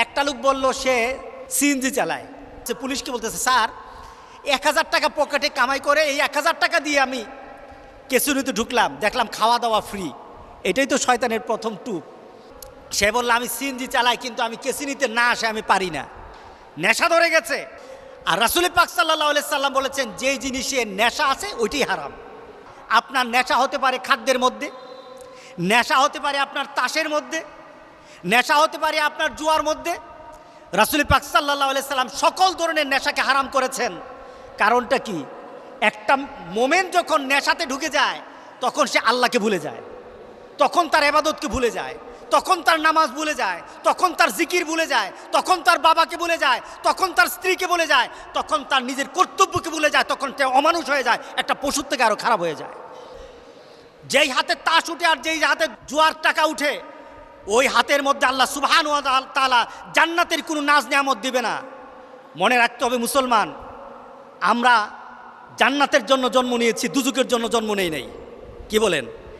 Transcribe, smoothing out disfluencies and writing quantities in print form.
একটা লোক বলল সে সিএনজি চালায়, সে পুলিশকে বলতেছে, স্যার 1000 টাকা পকেটে কামাই করে এই 1000 টাকা দিয়ে আমি কেসুনিতে ঢুকলাম, দেখলাম খাওয়া দাওয়া ফ্রি। এটাই তো শয়তানের প্রথম টুপ। সে বলল, আমি সিএনজি চালাই কিন্তু আমি কেসিনিতে না আসে আমি পারি না, নেশা ধরে গেছে। আর রাসূল পাক সাল্লাল্লাহু আলাইহি সাল্লাম বলেছেন, যেই জিনিসে নেশা আছে ওইটাই হারাম। আপনার নেশা হতে পারে খাদ্যের মধ্যে, নেশা হতে পারে আপনার তাসের মধ্যে, নেশা হতে পারে আপনার জুয়ার মধ্যে। রাসূল পাক সাল্লাল্লাহু আলাইহি সাল্লাম সকল ধরনের নেশাকে হারাম করেছেন। কারণটা কি? একটা মোমেন যখন নেশাতে ঢুকে যায় তখন সে আল্লাহকে ভুলে যায়, তখন তার ইবাদতকে ভুলে যায়, তখন তার নামাজ ভুলে যায়, তখন তার জিকির ভুলে যায়, তখন তার বাবাকে ভুলে যায়, তখন তার স্ত্রীকে ভুলে যায়, তখন তার নিজের কর্তব্যকে ভুলে যায়, তখন সে অমানুষ হয়ে যায়, একটা পশুর থেকে আরও খারাপ হয়ে যায়। যেই হাতে তাস উঠে আর যেই হাতে জুয়ার টাকা উঠে, ওই হাতের মধ্যে আল্লাহ সুবহানাহু ওয়া তাআলা জান্নাতের কোনো নাজ নিয়ামত দিবে না। মনে রাখতে হবে মুসলমান, আমরা জান্নাতের জন্য জন্ম নিয়েছি, দুজুকের জন্য জন্ম নেই। কি বলেন?